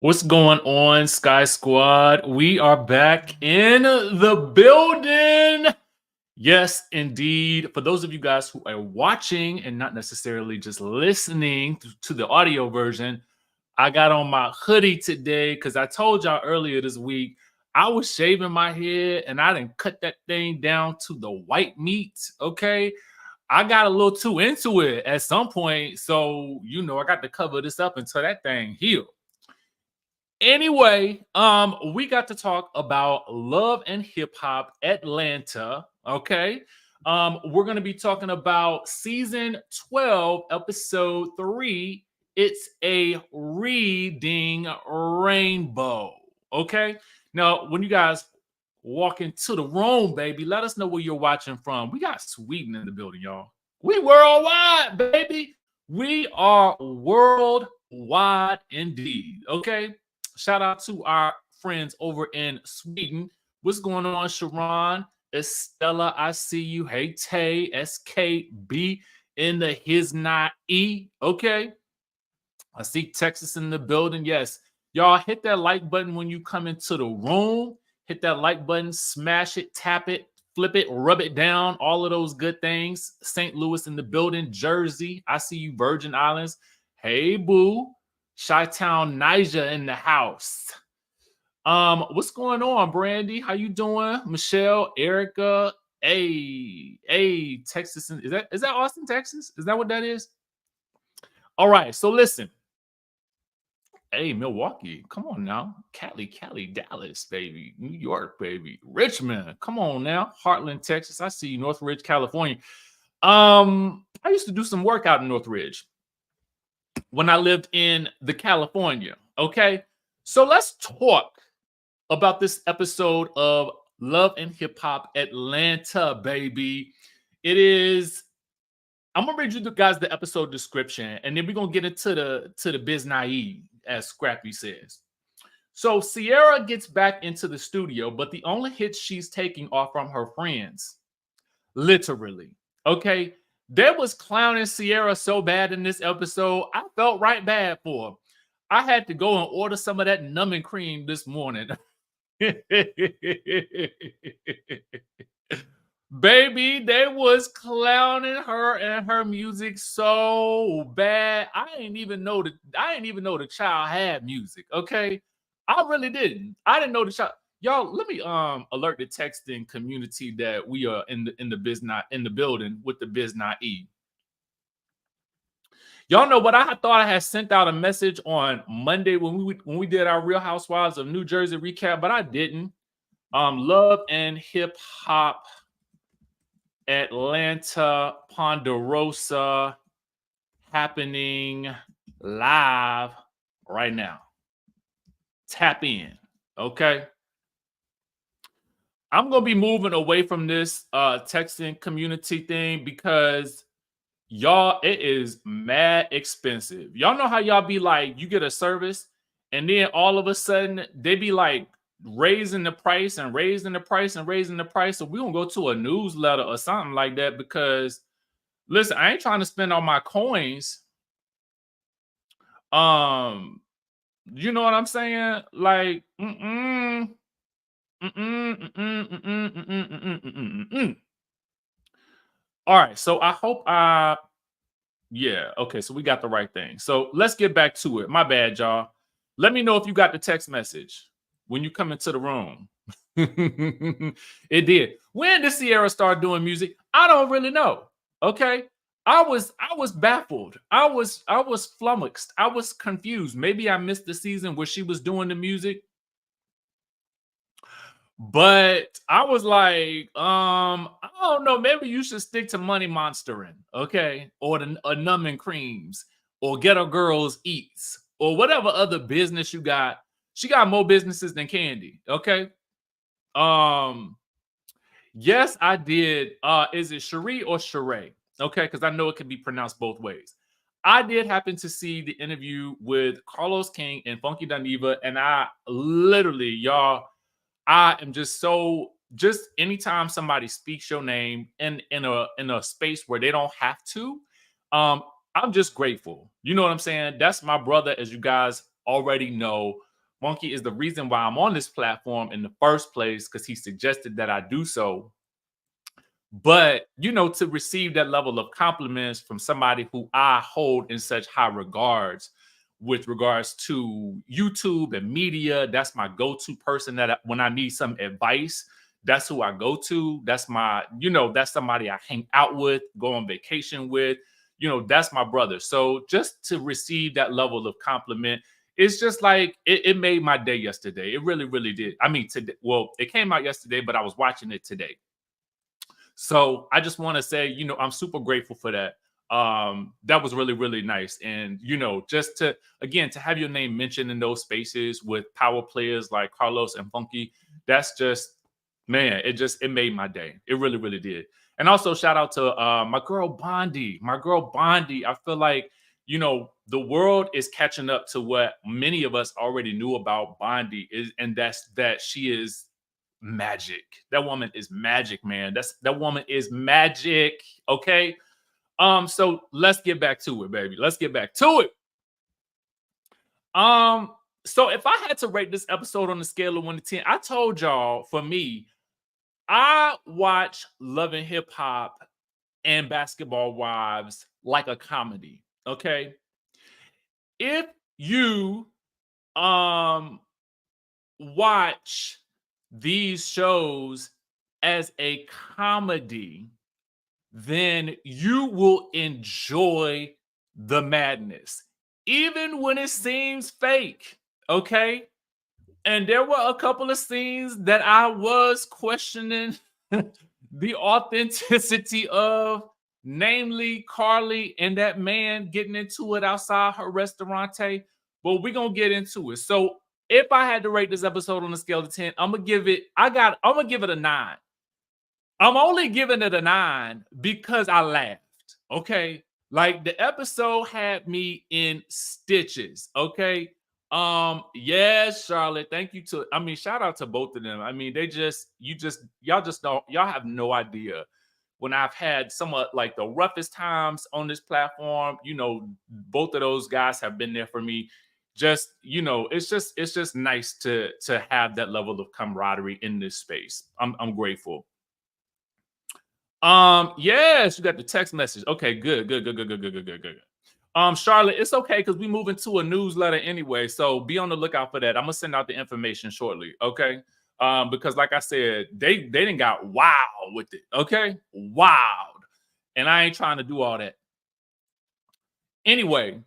What's going on, Sky Squad? We are back in the building. Yes, indeed. For those of you guys who are watching and not necessarily just listening to the audio version, I got on my hoodie today because I told y'all earlier this week I was shaving my head and I didn't cut that thing down to the white meat. Okay. I got a little too into it at some point. So, I got to cover this up until that thing healed. Anyway, we got to talk about Love and Hip Hop Atlanta. Okay. We're gonna be talking about season 12, episode 3. It's a reading rainbow. Okay. Now, when you guys walk into the room, baby, let us know where you're watching from. We got Sweden in the building, y'all. We worldwide, baby. We are worldwide indeed. Okay. Shout out to our friends over in Sweden. What's going on, Sharon? Estella, I see you. Hey, Tay, SKB in the his not E. Okay. I see Texas in the building. Yes. Y'all hit that like button when you come into the room. Hit that like button, smash it, tap it, flip it, rub it down. All of those good things. St. Louis in the building. Jersey. I see you, Virgin Islands. Hey, boo. Chi-Town Niger in the house. What's going on, Brandy? How you doing? Michelle, Erica, Texas. Is that Austin, Texas? Is that what that is? All right, so listen. Hey, Milwaukee, come on now. Cali, Dallas, baby. New York, baby. Richmond, come on now. Heartland, Texas. I see you. Northridge, California. I used to do some work out in Northridge when I lived in the California. Okay. So let's talk about this episode of Love and Hip Hop Atlanta, baby. I'm gonna read you guys the episode description, and then we're gonna get into the biz naive, as Scrappy says. So Sierra gets back into the studio, but the only hits she's taking are from her friends. Literally. Okay. There was clowning Sierra so bad in this episode. I felt right bad for her. I had to go and order some of that numbing cream this morning. Baby, they was clowning her and her music so bad. I didn't even know the child had music. Okay. I really didn't. I didn't know the child. Y'all, let me alert the texting community that we are in the business in the building with the biz E. Y'all know what I thought I had sent out a message on Monday when we did our Real Housewives of New Jersey recap, but I didn't. Love and Hip Hop Atlanta Ponderosa happening live right now. Tap in, okay? I'm gonna be moving away from this texting community thing because y'all, it is mad expensive. Y'all know how y'all be like, you get a service, and then all of a sudden they be like raising the price and raising the price and raising the price. So we gonna go to a newsletter or something like that because listen, I ain't trying to spend all my coins. You know what I'm saying? Like, All right, so I hope yeah, okay, so we got the right thing. So let's get back to it. My bad, y'all. Let me know if you got the text message when you come into the room. It did. When did Sierra start doing music? I don't really know. Okay. I was baffled. I was flummoxed. I was confused. Maybe I missed the season where she was doing the music. But I was like, I don't know. Maybe you should stick to money monstering, okay, or numbing creams, or ghetto girls eats, or whatever other business you got. She got more businesses than Candy, okay. Yes, I did. Is it Cherie or Sheree? Okay, because I know it can be pronounced both ways. I did happen to see the interview with Carlos King and Funky Dineva, and I literally, y'all. I am just anytime somebody speaks your name in a space where they don't have to, I'm just grateful. You know what I'm saying? That's my brother, as you guys already know. Funky is the reason why I'm on this platform in the first place, because he suggested that I do so. But, to receive that level of compliments from somebody who I hold in such high regards with regards to YouTube and media, that's my go-to person when I need some advice, that's who I go to. That's that's somebody I hang out with, go on vacation with. That's my brother. So just to receive that level of compliment, it's just like it made my day yesterday. It really, really did. I mean, today, well, it came out yesterday, but I was watching it today. So I just want to say, I'm super grateful for that. That was really, really nice. And, just to have your name mentioned in those spaces with power players like Carlos and Funky, that's just, man, it made my day. It really, really did. And also shout out to my girl Bondi. I feel like, the world is catching up to what many of us already knew about Bondi, and that's that she is magic. That woman is magic, man. That woman is magic. Okay. So let's get back to it, baby. Let's get back to it. So if I had to rate this episode on a scale of 1 to 10, I told y'all, for me, I watch Love and Hip Hop and Basketball Wives like a comedy. Okay. If you watch these shows as a comedy, then you will enjoy the madness, even when it seems fake. Okay. And there were a couple of scenes that I was questioning the authenticity of, namely Carly and that man getting into it outside her restaurante. But we're gonna get into it. So if I had to rate this episode on a scale of 10, I'm gonna give it a 9. I'm only giving it a 9 because I laughed. Okay. Like, the episode had me in stitches. Okay. Yes, Charlotte. Thank you shout out to both of them. I mean, y'all have no idea. When I've had somewhat like the roughest times on this platform, both of those guys have been there for me. Just, it's just nice to have that level of camaraderie in this space. I'm grateful. Yes, you got the text message. Okay, good. Charlotte, it's okay because we move into a newsletter anyway, so be on the lookout for that. I'm gonna send out the information shortly. Okay. Because like I said, they didn't got wild with it. Okay, wild, and I ain't trying to do all that. Anyway,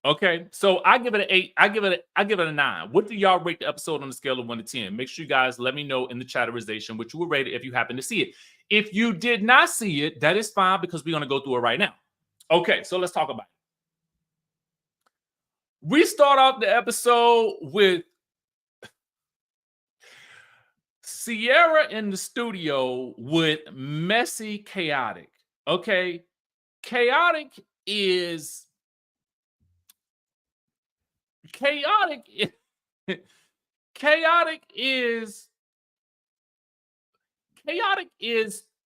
okay, so I give it an 8. I give it a 9. What do y'all rate the episode on the scale of 1 to 10? Make sure you guys let me know in the chatterization what you would rate it if you happen to see it. If you did not see it, that is fine because we're gonna go through it right now. Okay, so let's talk about it. We start off the episode with Sierra in the studio with messy chaotic. Okay. Chaotic is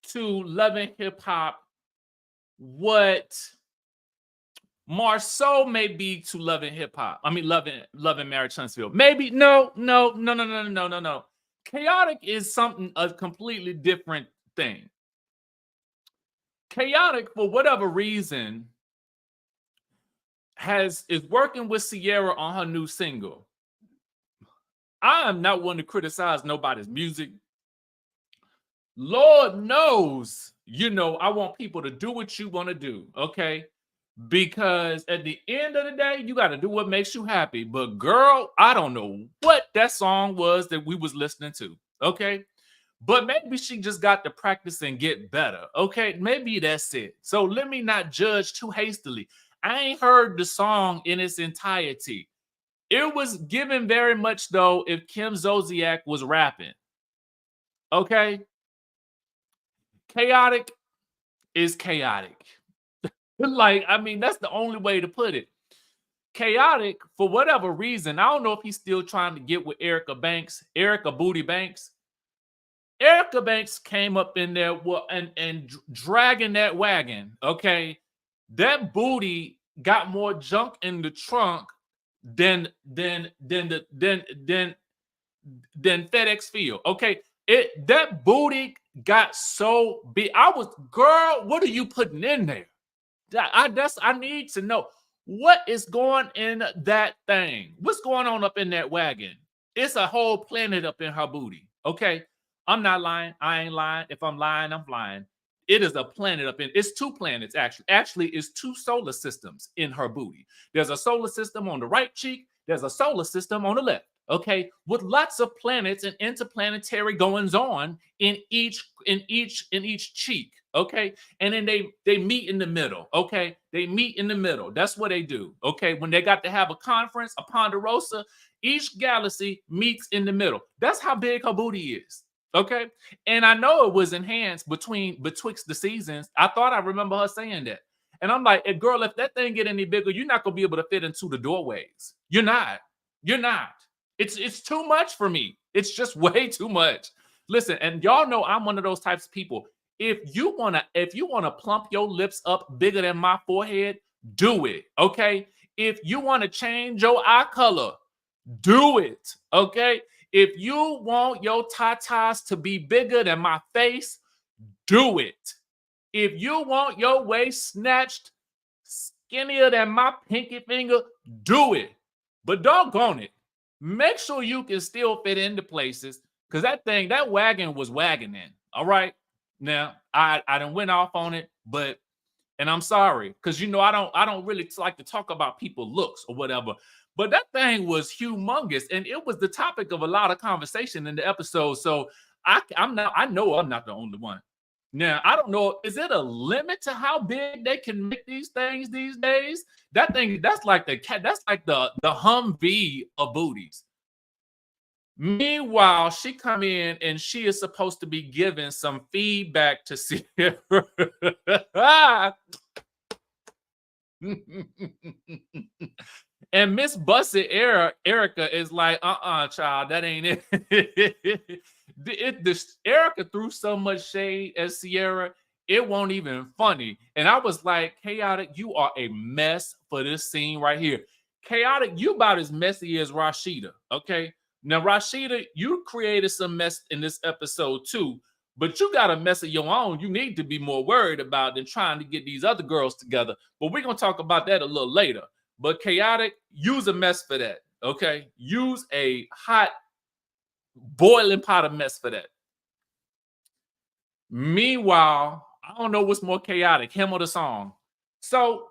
to Love and Hip Hop what Marceau may be to Love and Hip Hop. I mean, Love and Marriage Huntsville. Maybe no. Chaotic is a completely different thing. Chaotic, for whatever reason, is working with Sierra on her new single. I am not one to criticize nobody's music. Lord knows, I want people to do what you want to do, okay? Because at the end of the day, you got to do what makes you happy. But girl, I don't know what that song was that we was listening to, okay? But maybe she just got to practice and get better, okay? Maybe that's it. So let me not judge too hastily. I ain't heard the song in its entirety. It was given very much, though, if Kim Zolciak was rapping, okay? Chaotic is chaotic. Like, I mean, that's the only way to put it. Chaotic, for whatever reason, I don't know if he's still trying to get with Erica Booty Banks. Erica Banks came up in there and dragging that wagon, okay? That booty got more junk in the trunk than FedEx Field. Okay, that booty got so big. I was, girl, what are you putting in there? I need to know what is going in that thing. What's going on up in that wagon? It's a whole planet up in her booty. Okay, I'm not lying. I ain't lying. If I'm lying, I'm lying. It is a planet up in. It's two planets actually. Actually, it's two solar systems in her booty. There's a solar system on the right cheek. There's a solar system on the left. Okay, with lots of planets and interplanetary goings on in each cheek. Okay, and then they meet in the middle. Okay, they meet in the middle. That's what they do. Okay, when they got to have a conference, a ponderosa, each galaxy meets in the middle. That's how big her booty is. Okay, and I know it was enhanced betwixt the seasons. I thought I remember her saying that, and I'm like, hey, girl, if that thing get any bigger, you're not gonna be able to fit into the doorways. You're not. You're not. It's too much for me. It's just way too much. Listen, and y'all know I'm one of those types of people. If you wanna plump your lips up bigger than my forehead, do it. Okay. If you want to change your eye color, do it. Okay. If you want your tatas to be bigger than my face, do it. If you want your waist snatched skinnier than my pinky finger, do it. But doggone it, make sure you can still fit into places, because that wagon was wagoning. All right. Now, I done went off on it, and I'm sorry, because I don't really like to talk about people's looks or whatever. But that thing was humongous, and it was the topic of a lot of conversation in the episode. So I know I'm not the only one. Now, I don't know, is it a limit to how big they can make these things these days? That's like the Humvee of booties. Meanwhile, she come in and she is supposed to be giving some feedback to Sierra. And Miss Busset Erica is like, child, that ain't it. Erica threw so much shade at Sierra, it won't even funny. And I was like, Chaotic, you are a mess for this scene right here. Chaotic, you about as messy as Rasheeda, okay? Now, Rasheeda, you created some mess in this episode too, but you got a mess of your own you need to be more worried about than trying to get these other girls together. But we're going to talk about that a little later. But Chaotic, use a mess for that, okay? Use a hot, boiling pot of mess for that. Meanwhile, I don't know what's more chaotic, him or the song. So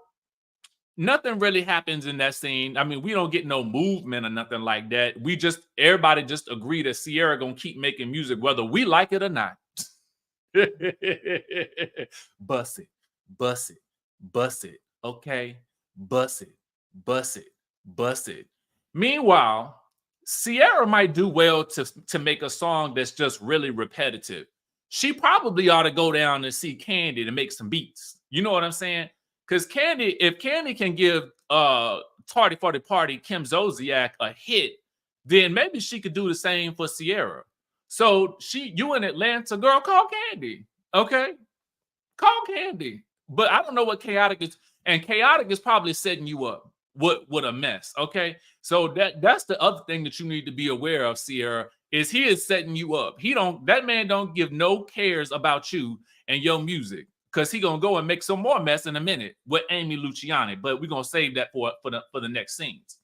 nothing really happens in that scene. I mean, we don't get no movement or nothing like that. Everybody just agree that Sierra gonna keep making music, whether we like it or not. Bust it, bust it, bust it, okay? Bust it, bust it, bust it. Meanwhile, Sierra might do well to make a song that's just really repetitive. She probably ought to go down and see Candy to make some beats. You know what I'm saying? Because if Candy can give Tardy for the Party, Kim Zolciak, a hit, then maybe she could do the same for Sierra. So you in Atlanta, girl, call Candy. Okay? Call Candy. But I don't know what Chaotic is. And Chaotic is probably setting you up with a mess. Okay? So that's the other thing that you need to be aware of, Sierra, is he is setting you up. That man don't give no cares about you and your music, because he gonna go and make some more mess in a minute with Amy Luciani. But we're gonna save that for the next scenes.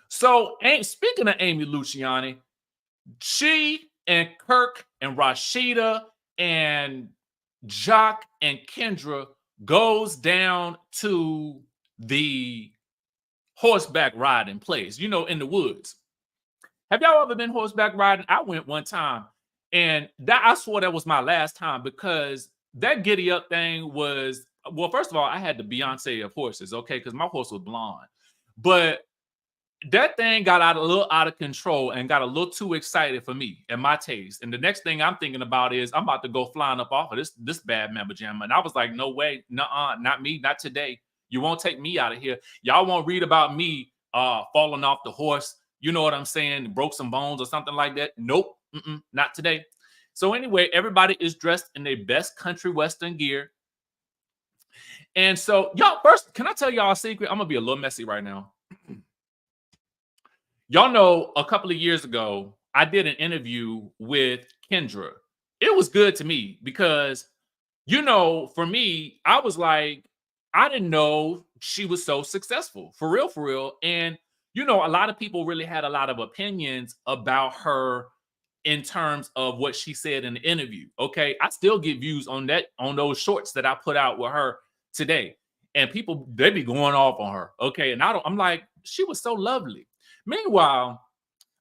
So, speaking of Amy Luciani, she and Kirk and Rasheeda and Jock and Kendra goes down to the horseback riding place, in the woods. Have y'all ever been horseback riding? I went one time, and I swore that was my last time, because that giddy up thing was, well, first of all, I had the Beyonce of horses, okay, because my horse was blonde. But that thing got a little out of control and got a little too excited for me and my taste. And the next thing I'm thinking about is I'm about to go flying up off of this bad mamma jamma. And I was like, no way, nuh-uh, not me, not today. You won't take me out of here. Y'all won't read about me falling off the horse. You know what I'm saying? Broke some bones or something like that. Nope, not today. So anyway, everybody is dressed in their best country western gear. And so, y'all, first, can I tell y'all a secret? I'm going to be a little messy right now. Y'all know a couple of years ago, I did an interview with Kendra. It was good to me because, for me, I was like, I didn't know she was so successful, for real, for real. And, a lot of people really had a lot of opinions about her in terms of what she said in the interview. Okay. I still get views on those shorts that I put out with her today. And people, they be going off on her. Okay. And I'm like, she was so lovely. Meanwhile,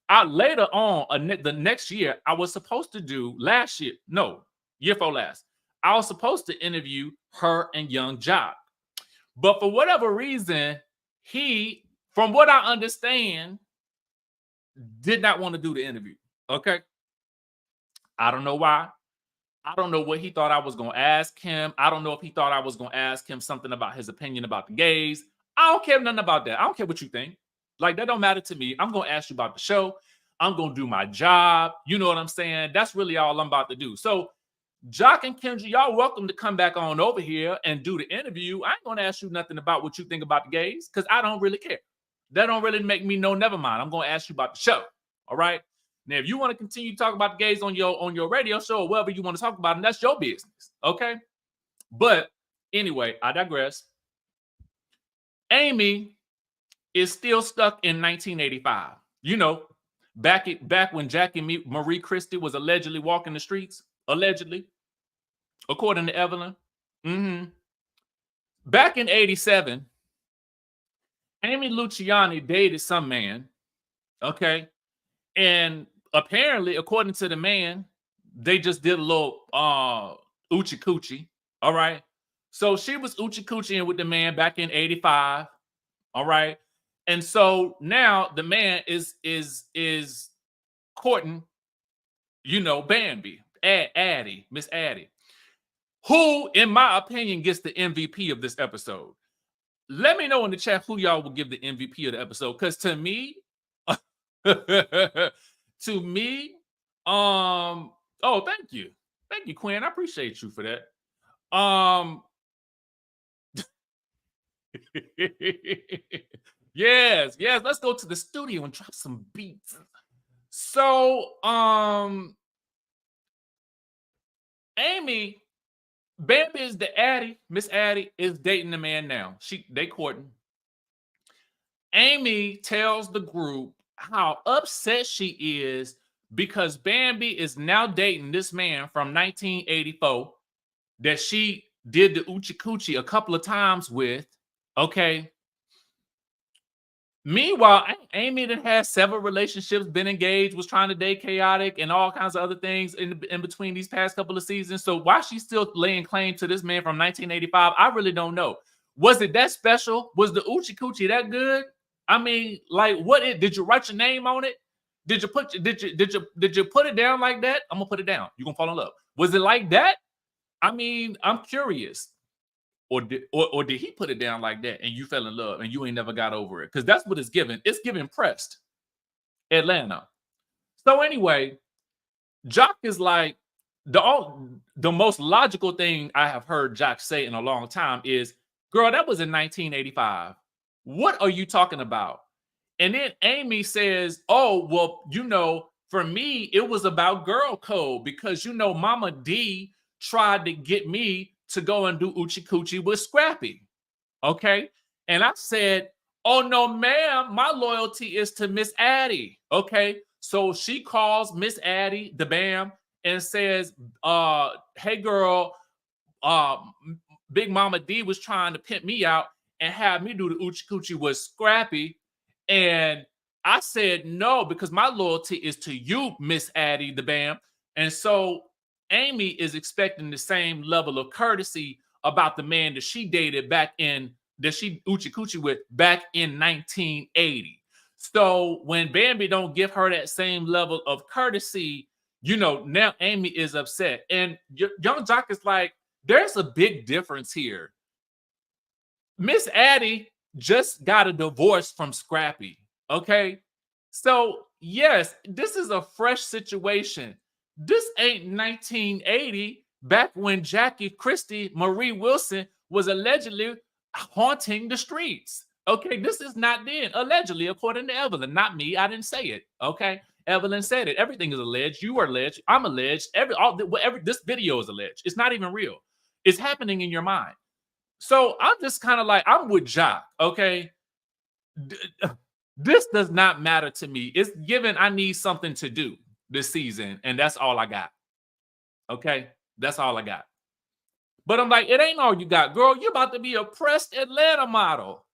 I later on the next year, I was supposed to do last year, no, year before last. I was supposed to interview her and Young Jock. But for whatever reason, he, from what I understand, did not want to do the interview. Okay. I don't know why. I don't know what he thought I was going to ask him. I don't know if he thought I was going to ask him something about his opinion about the gays. I don't care nothing about that. I don't care what you think. Like, that don't matter to me. I'm going to ask you about the show. I'm going to do my job. You know what I'm saying? That's really all I'm about to do. So, Jock and Kendra, y'all welcome to come back on over here and do the interview. I ain't going to ask you nothing about what you think about the gays because I don't really care. That don't really make me know. Never mind. I'm going to ask you about the show. All right? Now, if you want to continue to talk about the gays on your radio show or whatever you want to talk about, and that's your business, okay? But anyway, I digress. Amy is still stuck in 1985. Back when Jackie Marie Christie was allegedly walking the streets, allegedly, according to Evelyn. Back in 87, Amy Luciani dated some man, okay? And apparently, according to the man, they just did a little oochie coochie. All right. So she was oochie coochieing with the man back in 85. All right. And so now the man is courting, Bambi, Addie, Miss Addie, who, in my opinion, gets the MVP of this episode. Let me know in the chat who y'all will give the MVP of the episode. Because to me, thank you, Quinn. I appreciate you for that. Yes, let's go to the studio and drop some beats. So Amy, Bambi is the Addie, Miss Addie is dating the man now. They courting. Amy tells the group how upset she is because Bambi is now dating this man from 1984 that she did the oochie coochie a couple of times with. Okay. Meanwhile, Amy that has several relationships, been engaged, was trying to date Chaotic and all kinds of other things in between these past couple of seasons. So why she's still laying claim to this man from 1985, I really don't know. Was it that special? Was the oochie coochie that good? I mean, like, did you write your name on it? Did you put it down like that? I'm gonna put it down. You're gonna fall in love. Was it like that? I mean, I'm curious. Or did he put it down like that and you fell in love and you ain't never got over it? Because that's what it's given. It's given pressed Atlanta. So anyway, Jock is like, the most logical thing I have heard Jock say in a long time is, girl, that was in 1985. What are you talking about? And then Amy says, oh, well, for me, it was about girl code because, Mama D tried to get me to go and do oochie coochie with Scrappy. Okay. And I said, oh, no, ma'am, my loyalty is to Miss Addie. Okay. So she calls Miss Addie, the Bam, and says, hey, girl, Big Mama D was trying to pimp me out and have me do the oochie coochie with Scrappy. And I said no, because my loyalty is to you, Miss Addie, the Bam. And so Amy is expecting the same level of courtesy about the man that she dated that she oochie coochie with back in 1980. So when Bambi don't give her that same level of courtesy, now Amy is upset. And Young Jock is like, there's a big difference here. Miss Addie just got a divorce from Scrappy. Okay. So yes, this is a fresh situation. This ain't 1980, back when Jackie Christie Marie Wilson was allegedly haunting the streets. Okay, this is not then. Allegedly, according to Evelyn, not me. I didn't say it. Okay, Evelyn said it. Everything is alleged. You are alleged. I'm alleged. This video is alleged. It's not even real. It's happening in your mind. So I'm just kind of like I'm with Jock. Okay, D- this does not matter to me. It's given. I need something to do this season, and that's all I got. Okay, that's all I got. But I'm like, it ain't all you got, girl. You're about to be a pressed Atlanta model.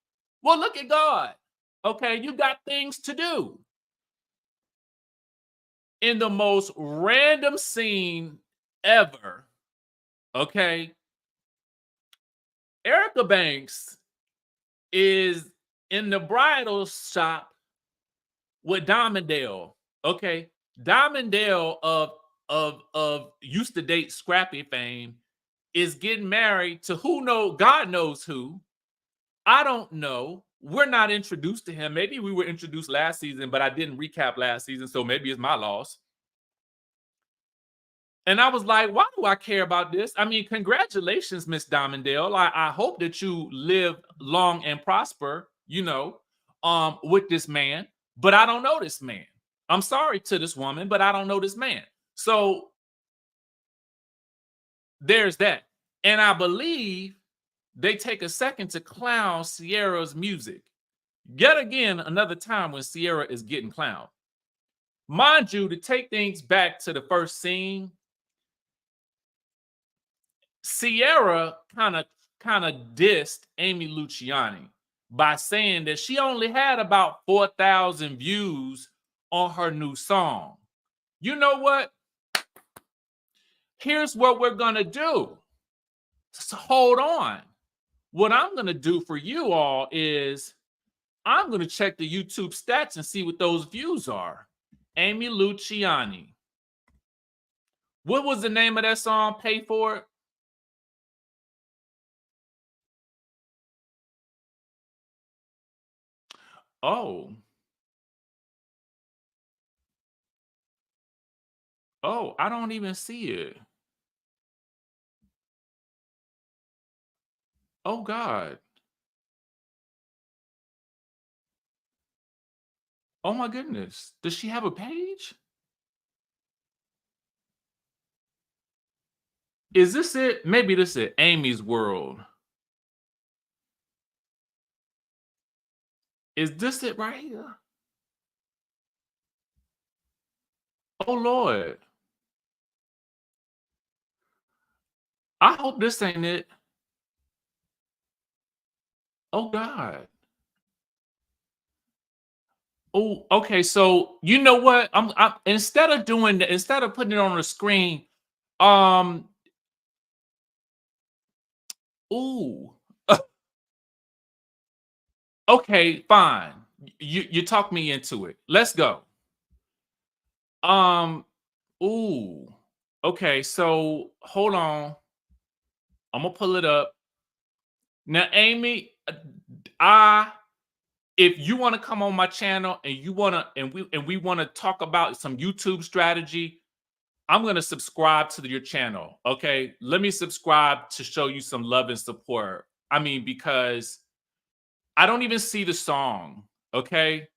Well, look at God. Okay, you got things to do. In the most random scene ever, okay, Erica Banks is in the bridal shop with Diamondale. Okay, Diamondale of used to date Scrappy fame is getting married to God knows who. I don't know. We're not introduced to him. Maybe we were introduced last season, but I didn't recap last season, so maybe it's my loss. And I was like, why do I care about this? I mean, congratulations, Miss Diamondale. I hope that you live long and prosper, with this man. But I don't know this man. I'm sorry to this woman, but I don't know this man. So there's that. And I believe they take a second to clown Sierra's music. Yet again, another time when Sierra is getting clowned. Mind you, to take things back to the first scene, Sierra kind of dissed Amy Luciani by saying that she only had about 4,000 views on her new song. You know what? Here's what we're gonna do. Just hold on. What I'm gonna do for you all is I'm gonna check the YouTube stats and see what those views are. Amy Luciani. What was the name of that song? Pay for it. Oh, I don't even see it. Oh God. Oh my goodness. Does she have a page? Is this it? Maybe this is it. Amy's World. Is this it right here? Oh Lord. I hope this ain't it. Oh God. Oh, okay. So you know what? I'm instead of doing that, instead of putting it on the screen, um, ooh, okay, fine. You talk me into it. Let's go. Um, ooh, okay. So hold on. I'm gonna pull it up now, Amy. I if you want to come on my channel and you want to and we want to talk about some YouTube strategy, I'm going to subscribe to your channel. Okay, let me subscribe to show you some love and support. I mean, because I don't even see the song. Okay,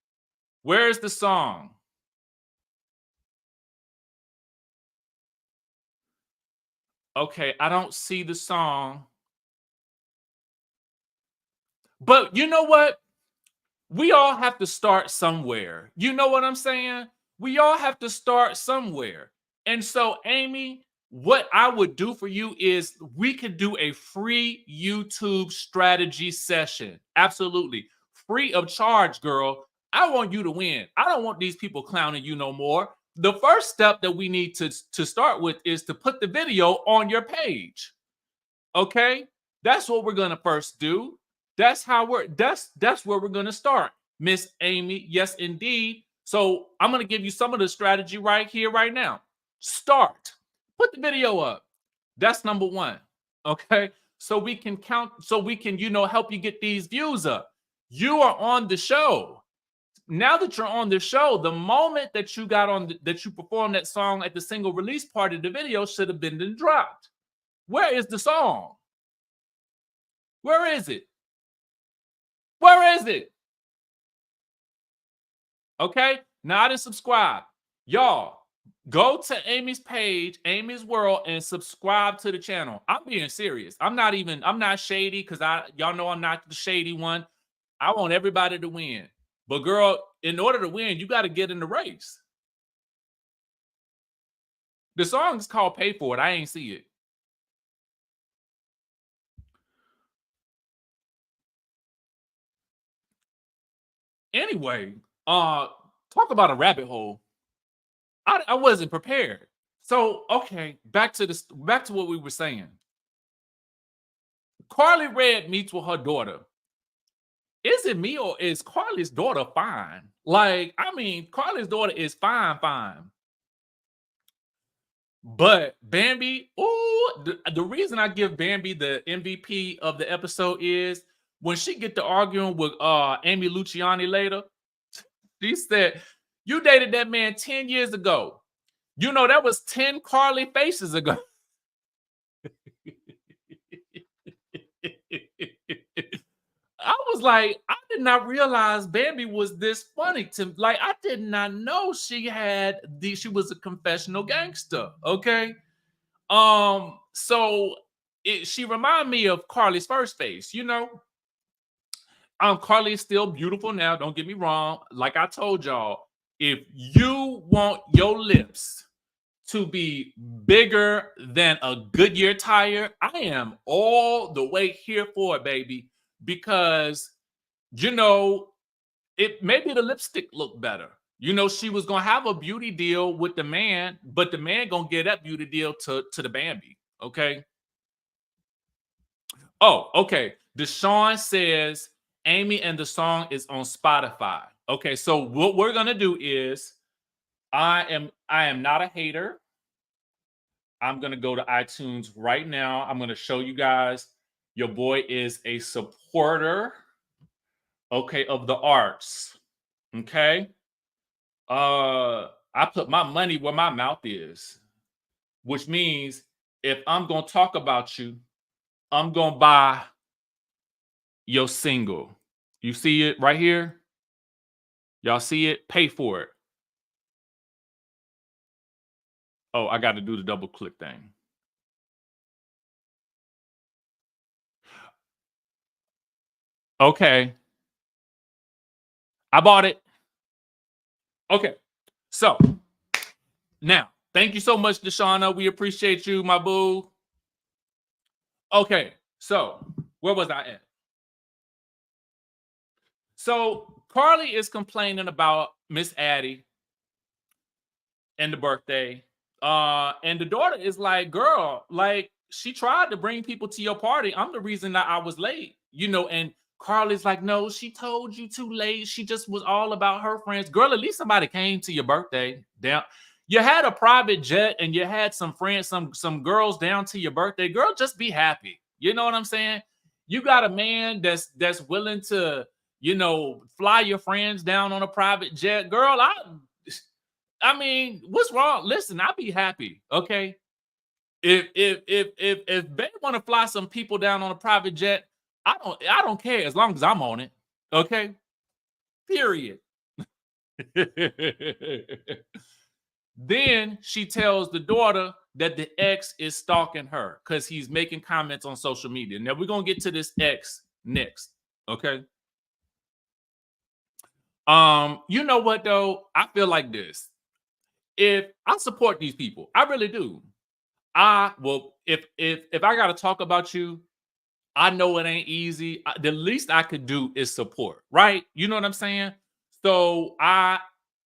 where is the song? Okay, I don't see the song. But you know what? We all have to start somewhere. You know what I'm saying? We all have to start somewhere. And so, Amy, what I would do for you is we could do a free YouTube strategy session. Absolutely. Free of charge, girl. I want you to win. I don't want these people clowning you no more. The first step that we need to start with is to put the video on your page. Okay? That's what we're gonna first do. That's where we're gonna start, Miss Amy. Yes, indeed. So I'm gonna give you some of the strategy right here, right now. Start. Put the video up. That's number one. Okay. So we can count, so we can, help you get these views up. You are on the show. Now that you're on the show, the moment that you got on that you performed that song at the single release party, the video should have been dropped. Where is the song? Where is it? Where is it? Okay. Now I didn't subscribe. Y'all, go to Amy's page, Amy's World, and subscribe to the channel. I'm being serious. I'm not shady because y'all know I'm not the shady one. I want everybody to win. But girl, in order to win, you got to get in the race. The song is called Pay For It. I ain't see it. Anyway, talk about a rabbit hole. I wasn't prepared. So, okay, back to what we were saying. Carly Red meets with her daughter. Is it me or is Carly's daughter fine? Like, I mean, Carly's daughter is fine, fine. But Bambi, the reason I give Bambi the MVP of the episode is when she get to arguing with Amy Luciani later, she said, "You dated that man 10 years ago. You know, that was 10 Carly faces ago." I was like, I did not realize Bambi was this funny to like. I did not know she was a confessional gangster. Okay. So she reminded me of Carly's first face, you know. Carly is still beautiful now, don't get me wrong. Like I told y'all, if you want your lips to be bigger than a Goodyear tire, I am all the way here for it, baby. Because you know, it maybe the lipstick looked better. You know, she was gonna have a beauty deal with the man, but the man gonna get that beauty deal to the Bambi. Okay. Oh, okay. Deshaun says Amy and the song is on Spotify. Okay, so what we're gonna do is I am not a hater. I'm gonna go to iTunes right now. I'm gonna show you guys your boy is a supporter, okay, of the arts. Okay. I put my money where my mouth is, which means if I'm gonna talk about you, I'm gonna buy your single. You see it right here? Y'all see it? Pay for it. Oh, I got to do the double click thing. Okay. I bought it. Okay. So now, thank you so much, Deshauna. We appreciate you, my boo. Okay. So where was I at? So Carly is complaining about Miss Addie and the birthday. And the daughter is like, girl, like she tried to bring people to your party. I'm the reason that I was late, you know. And Carly's like, no, she told you too late. She just was all about her friends. Girl, at least somebody came to your birthday. Down, you had a private jet and you had some friends, some girls down to your birthday. Girl, just be happy. You know what I'm saying? You got a man that's willing to, you know, fly your friends down on a private jet. Girl, I mean, what's wrong? Listen, I'll be happy. Okay. If they want to fly some people down on a private jet, I don't care as long as I'm on it. Okay. Period. Then she tells the daughter that the ex is stalking her because he's making comments on social media. Now we're gonna get to this ex next. Okay. You know what though? I feel like this. If I support these people, I really do. If I gotta talk about you, I know it ain't easy. The least I could do is support, right? You know what I'm saying? So I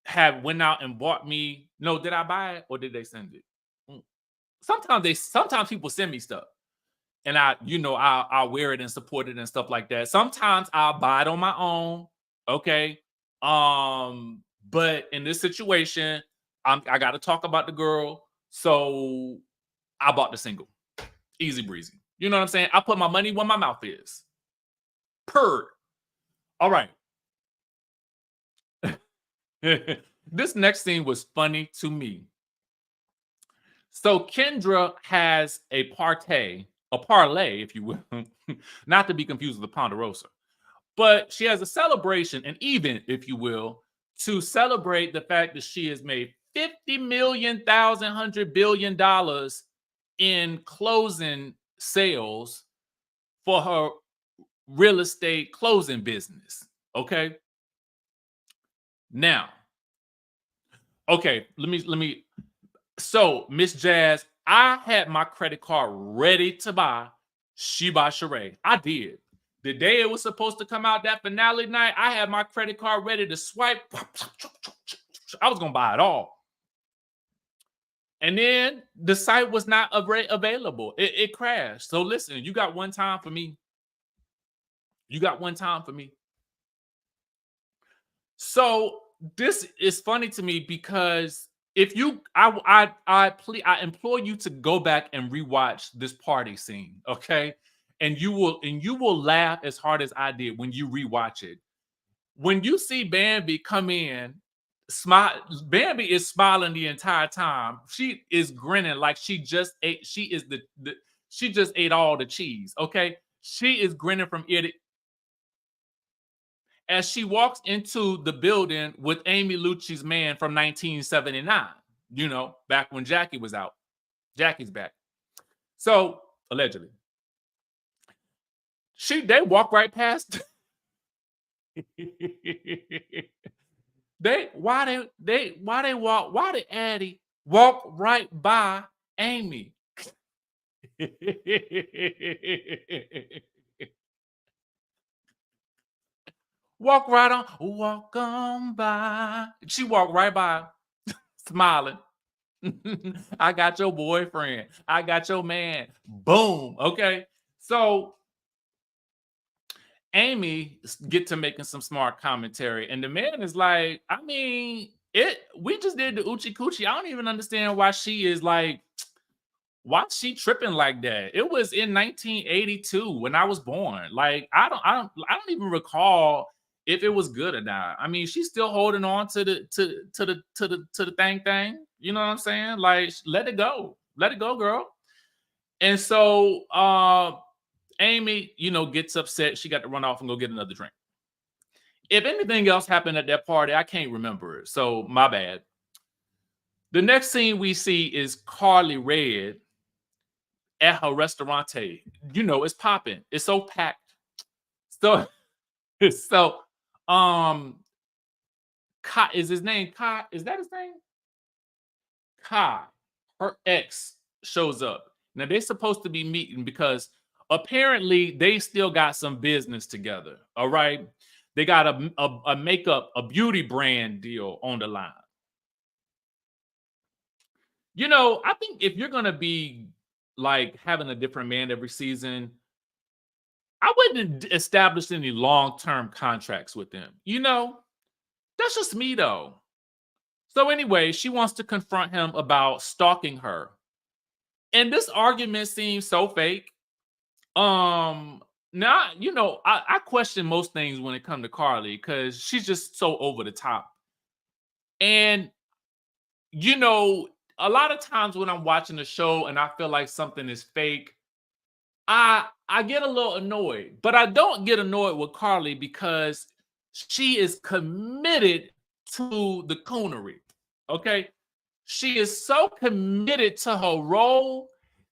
have went out and bought me. No, did I buy it or did they send it? Mm. Sometimes people send me stuff, and I'll wear it and support it and stuff like that. Sometimes I'll buy it on my own. Okay. But in this situation, I got to talk about the girl, so I bought the single. Easy breezy. You know what I'm saying? I put my money where my mouth is. Purr. All right. This next scene was funny to me. So Kendra has a parlay, if you will, not to be confused with the Ponderosa. But she has a celebration, an event, if you will, to celebrate the fact that she has made 50 million, thousand, $100 billion in closing sales for her real estate closing business. Okay. Now, okay, let me. So, Miss Jazz, I had my credit card ready to buy She by Sheree. I did. The day it was supposed to come out, that finale night, I had my credit card ready to swipe. I was gonna buy it all. And then the site was not available. It crashed. So listen, you got one time for me. You got one time for me. So this is funny to me because if you, I implore you to go back and rewatch this party scene, okay? And you will laugh as hard as I did when you rewatch it. When you see Bambi come in, smile. Bambi is smiling the entire time. She is grinning like she just ate. She is she just ate all the cheese. Okay, she is grinning from ear to as she walks into the building with Amy Lucci's man from 1979, you know, back when Jackie was out. Jackie's back. So, allegedly. They walk right past. Why did Addie walk right by Amy? Walk on by. She walked right by, smiling. I got your boyfriend. I got your man. Boom. Okay. So Amy get to making some smart commentary, and the man is like, I mean, we just did the Uchi Coochie. I don't even understand why she is like, why she tripping like that? It was in 1982 when I was born. Like, I don't even recall if it was good or not. I mean, she's still holding on to the thing. You know what I'm saying? Like, let it go. Let it go, girl. And so Amy, you know, gets upset. She got to run off and go get another drink. If anything else happened at that party, I can't remember it. So my bad. The next scene we see is Carly Red at her restaurante. You know, it's popping. It's so packed. So, so Kai, is his name Kai? Is that his name? Kai, her ex, shows up. Now they're supposed to be meeting because apparently they still got some business together. All right. They got a makeup, a beauty brand deal on the line. You know, I think if you're gonna be like having a different man every season, I wouldn't establish any long-term contracts with them. You know, that's just me though. So anyway, she wants to confront him about stalking her. And this argument seems so fake. Now, you know, I question most things when it comes to Carly because she's just so over the top. And you know, a lot of times when I'm watching a show and I feel like something is fake, I get a little annoyed, but I don't get annoyed with Carly because she is committed to the coonery. Okay. She is so committed to her role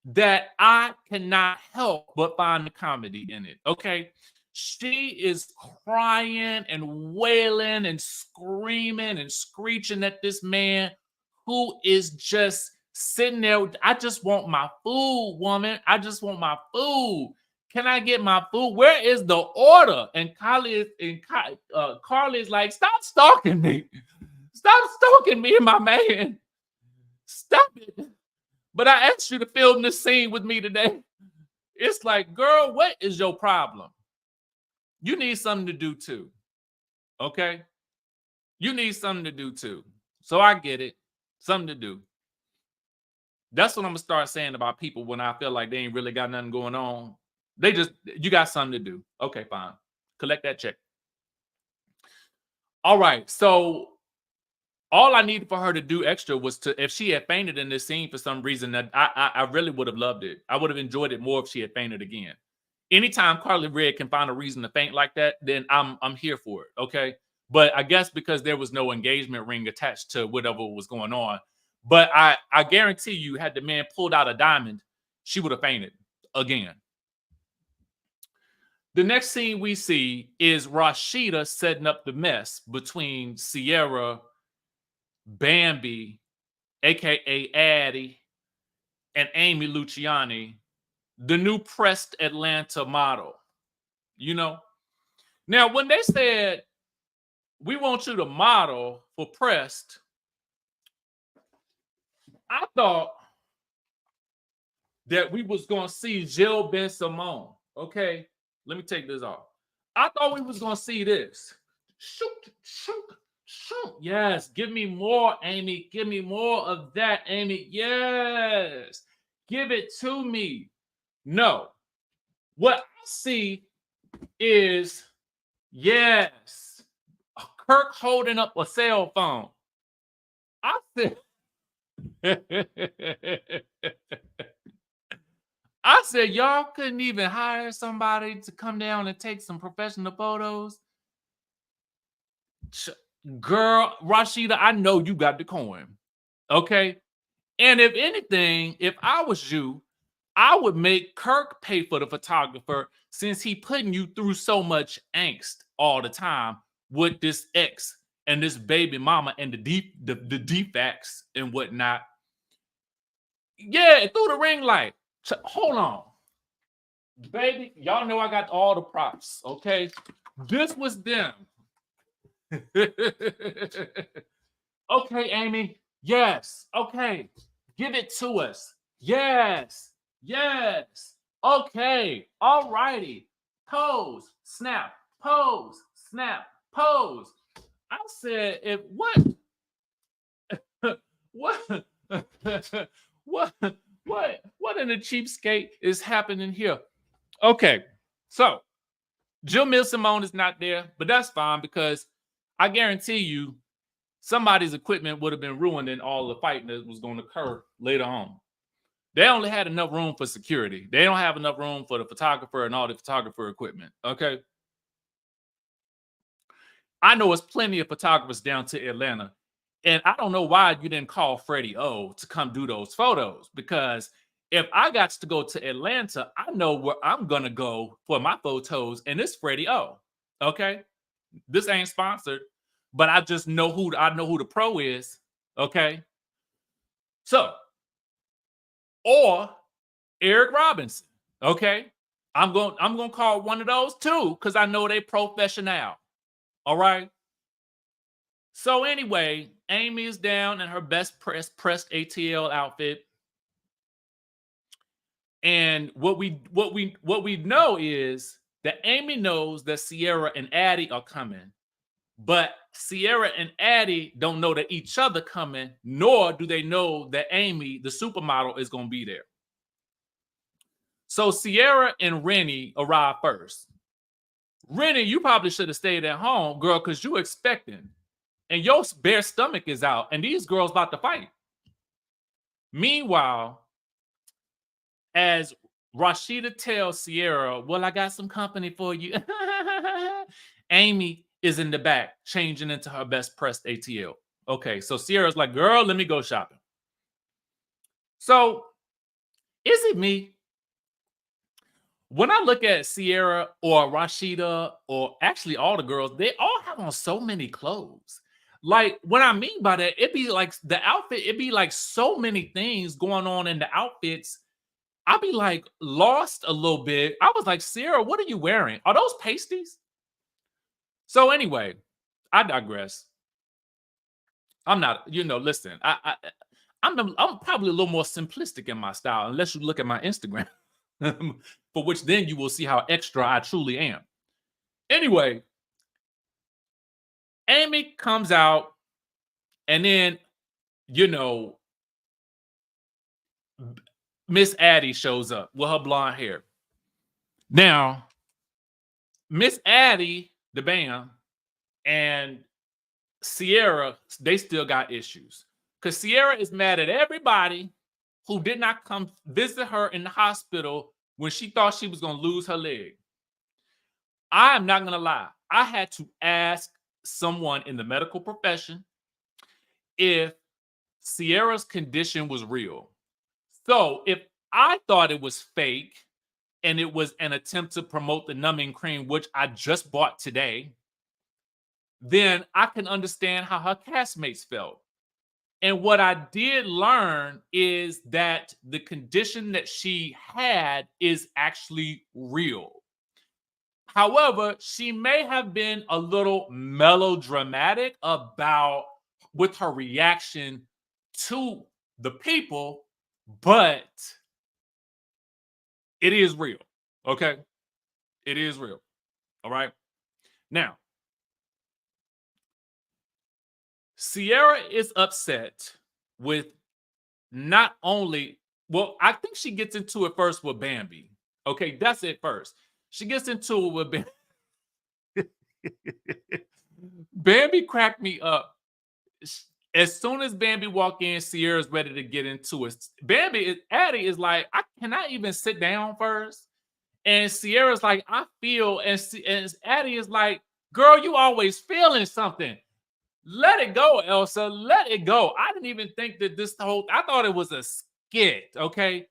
that I cannot help but find the comedy in it. Okay. She is crying and wailing and screaming and screeching at this man who is just sitting there. I just want my food, woman. I just want my food. Can I get my food? Where is the order? And Carly is like, stop stalking me. Stop stalking me and my man. Stop it. But I asked you to film this scene with me today. It's like, girl, what is your problem? You need something to do too. Okay? You need something to do too. So I get it. Something to do. That's what I'm gonna start saying about people when I feel like they ain't really got nothing going on. You got something to do. Okay, fine. Collect that check. All right. So all I needed for her to do extra was if she had fainted in this scene for some reason, that I really would have loved it. I would have enjoyed it more if she had fainted again. anytime Carly Red can find a reason to faint like that, then I'm here for it. Okay. But I guess because there was no engagement ring attached to whatever was going on. But I guarantee you, had the man pulled out a diamond, she would have fainted again. The next scene we see is Rasheeda setting up the mess between Sierra, Bambi, aka Addie, and Amy Luciani, the new pressed Atlanta model. You know? Now, when they said, we want you to model for pressed, I thought that we was going to see Jill Ben Simone. Okay? Let me take this off. I thought we was going to see this. Shoot, shoot, shoot. Yes, give me more, Amy. Give me more of that, Amy. Yes. Give it to me. No. What I see is, yes, Kirk holding up a cell phone. I said, I said, y'all couldn't even hire somebody to come down and take some professional photos. Girl, Rasheeda, I know you got the coin. Okay. And if anything, if I was you, I would make Kirk pay for the photographer since he putting you through so much angst all the time with this ex and this baby mama and the defects and whatnot. Yeah, through the ring light. Hold on. Baby, y'all know I got all the props, okay? This was them. Okay, Amy. Yes. Okay. Give it to us. Yes. Yes. Okay. All righty. Pose. Snap. Pose. Snap. Pose. I said, if what? What? What in the cheapskate is happening here? Okay. So Jill Ben Simone is not there, but that's fine because I guarantee you somebody's equipment would have been ruined in all the fighting that was going to occur later on. They only had enough room for security. They don't have enough room for the photographer and all the photographer equipment. Okay. I know it's plenty of photographers down to Atlanta. And I don't know why you didn't call Freddie O to come do those photos, because if I got to go to Atlanta, I know where I'm going to go for my photos, and it's Freddie O. Okay. This ain't sponsored, but I just know who the pro is. Okay. So, or Eric Robinson. Okay. I'm going to call one of those too, because I know they professional. All right. So anyway, Amy is down in her best pressed ATL outfit. And what we know is that Amy knows that Sierra and Addie are coming, but Sierra and Addie don't know that each other coming, nor do they know that Amy, the supermodel, is going to be there. So Sierra and Rennie arrive first. Rennie, you probably should have stayed at home, girl, because you're expecting. And your bare stomach is out, and these girls about to fight. Meanwhile, as Rasheeda tells Sierra, well, I got some company for you. Amy is in the back, changing into her best pressed ATL. Okay, so Sierra's like, girl, let me go shopping. So, is it me? When I look at Sierra or Rasheeda, or actually all the girls, they all have on so many clothes. Like, what I mean by that, it'd be like the outfit, it'd be like so many things going on in the outfits. I'd be like lost a little bit. I was like, Sierra, what are you wearing? Are those pasties? So anyway, I digress. I'm not, listen, I'm probably a little more simplistic in my style, unless you look at my Instagram, for which then you will see how extra I truly am. Anyway, Amy comes out, and then, Miss Addie shows up with her blonde hair. Now, Miss Addie, the band, and Sierra, they still got issues. Because Sierra is mad at everybody who did not come visit her in the hospital when she thought she was going to lose her leg. I am not going to lie. I had to ask someone in the medical profession if Sierra's condition was real. So if I thought it was fake and it was an attempt to promote the numbing cream, which I just bought today, then I can understand how her castmates felt. And what I did learn is that the condition that she had is actually real. However, she may have been a little melodramatic about with her reaction to the people, but it is real. Okay? It is real. All right? Now, Sierra is upset with not only, well, I think she gets into it first with Bambi. Okay, that's it first. She gets into it with Bambi. Bambi cracked me up. As soon as Bambi walk in, Sierra's ready to get into it. Addie is like, can I even sit down first? And Sierra's like, I feel, and Addie is like, girl, you always feeling something. Let it go, Elsa. Let it go. I didn't even think that I thought it was a skit, okay?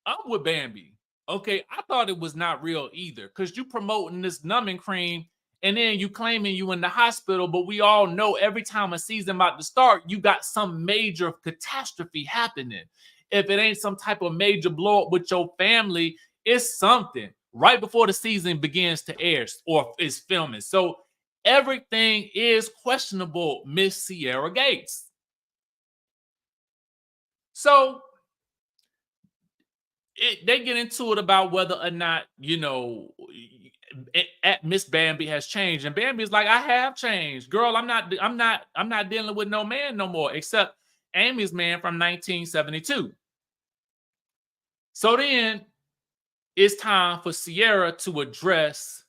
I'm with Bambi. Okay, I thought it was not real either because you promoting this numbing cream and then you claiming you in the hospital, but we all know every time a season about to start, you got some major catastrophe happening. If it ain't some type of major blow up with your family, it's something right before the season begins to air or is filming. So everything is questionable, Miss Sierra Gates. So they get into it about whether or not, Miss Bambi has changed. And Bambi's like, I have changed. Girl, I'm not dealing with no man no more, except Amy's man from 1972. So then it's time for Sierra to address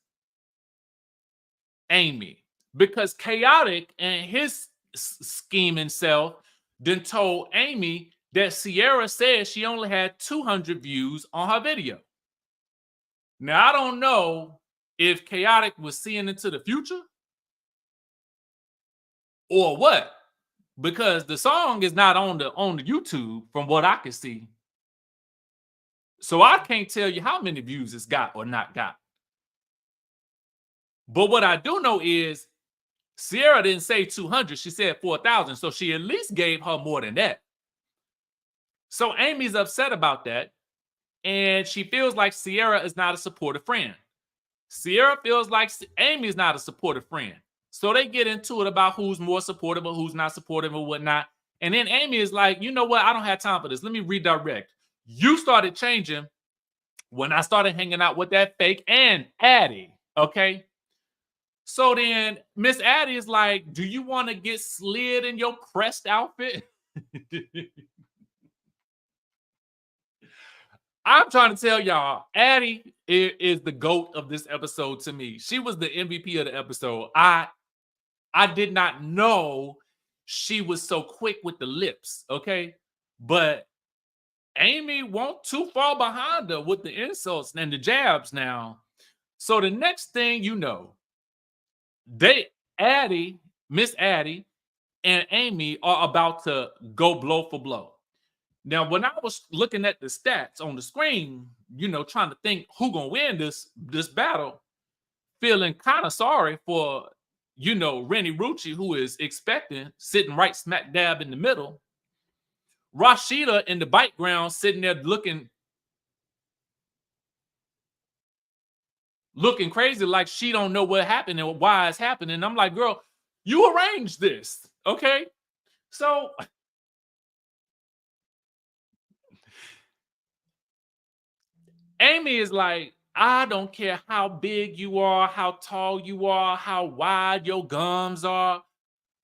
Amy because Chaotic and his scheming self then told Amy that Sierra said she only had 200 views on her video. Now, I don't know if Chaotic was seeing into the future or what, because the song is not on the YouTube from what I can see. So I can't tell you how many views it's got or not got. But what I do know is Sierra didn't say 200, she said 4,000. So she at least gave her more than that. So Amy's upset about that. And she feels like Sierra is not a supportive friend. Sierra feels like Amy's not a supportive friend. So they get into it about who's more supportive or who's not supportive or whatnot. And then Amy is like, you know what? I don't have time for this. Let me redirect. You started changing when I started hanging out with that fake and Addie. Okay. So then Miss Addie is like, do you want to get slid in your pressed outfit? I'm trying to tell y'all, Addie is the GOAT of this episode to me. She was the MVP of the episode. I did not know she was so quick with the lips, okay? But Amy won't too far behind her with the insults and the jabs now. So the next thing you know, Miss Addie, and Amy are about to go blow for blow. Now, when I was looking at the stats on the screen, trying to think who gonna win this battle, feeling kind of sorry for, Rennie Rucci, who is expecting, sitting right smack dab in the middle. Rasheeda in the background sitting there looking crazy like she don't know what happened and why it's happening. I'm like, girl, you arranged this, okay? So Amy is like, I don't care how big you are, how tall you are, how wide your gums are.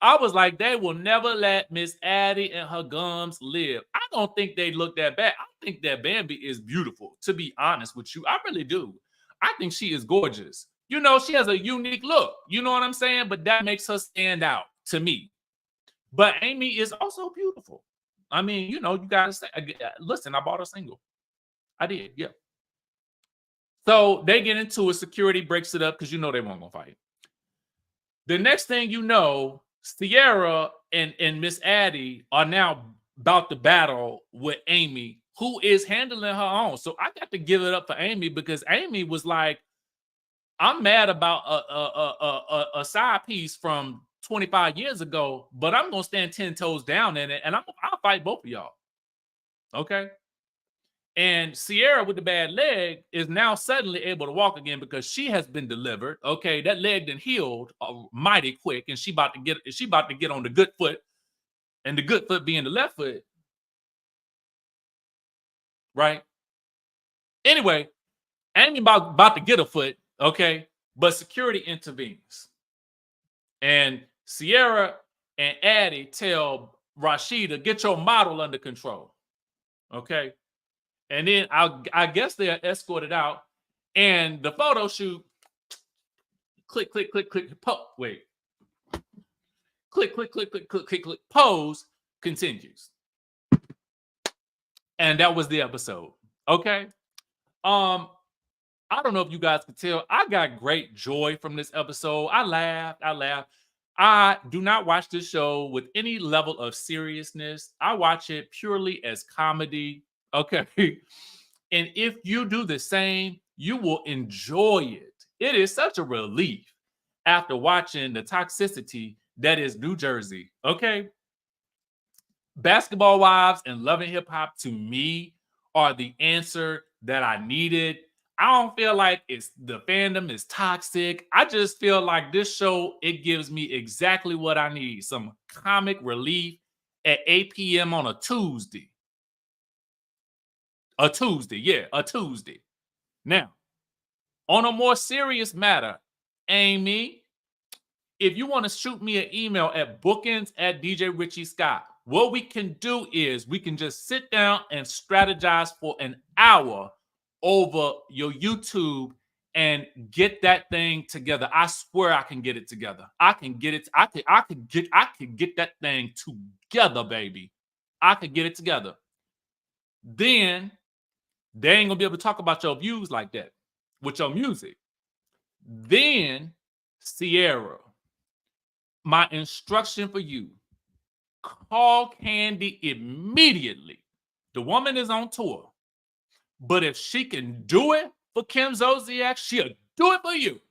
I was like, they will never let Miss Addie and her gums live. I don't think they look that bad. I think that Bambi is beautiful, to be honest with you. I really do. I think she is gorgeous. She has a unique look. You know what I'm saying? But that makes her stand out to me. But Amy is also beautiful. I mean, you got to say, listen, I bought a single. I did, yeah. So they get into it. Security breaks it up because you know they weren't gonna fight. The next thing you know, Sierra and Miss Addie are now about to battle with Amy, who is handling her own. So I got to give it up for Amy because Amy was like, I'm mad about a side piece from 25 years ago, but I'm gonna stand 10 toes down in it, and I'll fight both of y'all. Okay. And Sierra with the bad leg is now suddenly able to walk again because she has been delivered. Okay, that leg then healed mighty quick, and she about to get on the good foot, and the good foot being the left foot, right? Anyway, Amy about to get a foot, okay, but security intervenes, and Sierra and Addie tell Rasheeda, get your model under control, okay. And then I guess they're escorted out, and the photo shoot, click, click, click, click, wait, click, click, click, click, click, click, click, pose continues. And that was the episode. Okay. I don't know if you guys could tell, I got great joy from this episode. I laughed. I do not watch this show with any level of seriousness. I watch it purely as comedy. Okay. And if you do the same, you will enjoy it. It is such a relief after watching the toxicity that is New Jersey. Okay. Basketball Wives and Love and Hip Hop to me are the answer that I needed. I don't feel like the fandom is toxic. I just feel like this show, it gives me exactly what I need. Some comic relief at 8 p.m. on a Tuesday. A Tuesday. Now, on a more serious matter, Amy, if you want to shoot me an email at bookends@DJ Richie Skye, what we can do is we can just sit down and strategize for an hour over your YouTube and get that thing together. I swear I can get it together. I can get it. I could get that thing together, baby. I could get it together. Then they ain't gonna be able to talk about your views like that with your music. Then, Sierra, my instruction for you, call Candy immediately. The woman is on tour. But if she can do it for Kim Zolciak, she'll do it for you.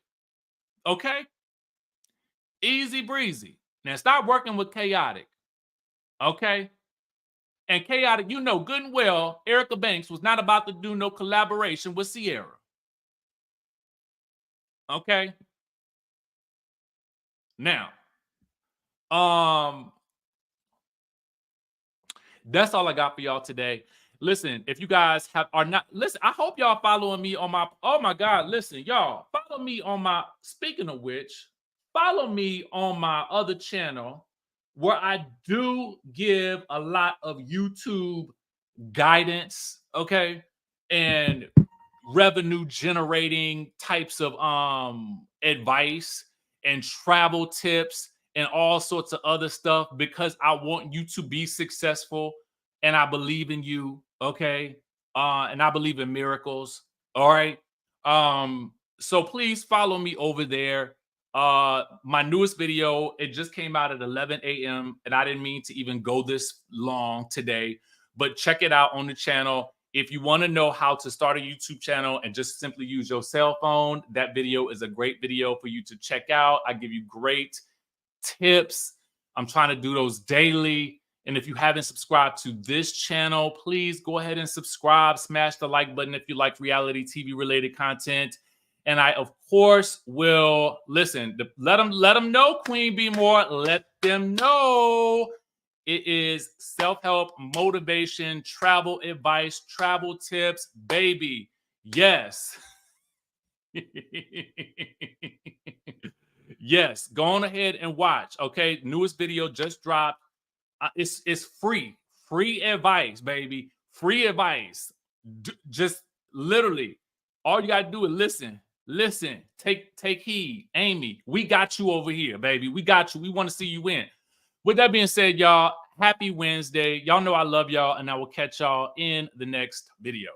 Okay? Easy breezy. Now stop working with Chaotic. Okay? And Chaotic, you know good and well, Erica Banks was not about to do no collaboration with Sierra. Okay? Now, that's all I got for y'all today. Listen, if you guys are not, listen, I hope y'all following me on my, oh my God, listen, y'all, follow me on my, speaking of which, follow me on my other channel where I do give a lot of YouTube guidance, okay, and revenue generating types of advice and travel tips and all sorts of other stuff because I want you to be successful and I believe in you, okay? And I believe in miracles, all right? So please follow me over there. My newest video, it just came out at 11 a.m. and I didn't mean to even go this long today, but check it out on the channel. If you want to know how to start a YouTube channel and just simply use your cell phone, that video is a great video for you to check out. I give you great tips. I'm trying to do those daily. And if you haven't subscribed to this channel, please go ahead and subscribe. Smash the like button if you like reality TV related content. And I, of course, will listen. Let them know, Queen B More. Let them know. It is self-help, motivation, travel advice, travel tips, baby. Yes. Yes. Go on ahead and watch. Okay. Newest video just dropped. It's free. Free advice, baby. Free advice. Just literally, all you gotta do is listen. Listen. Take heed. Amy, we got you over here, baby. We got you. We want to see you win. With that being said, y'all, happy Wednesday. Y'all know I love y'all, and I will catch y'all in the next video.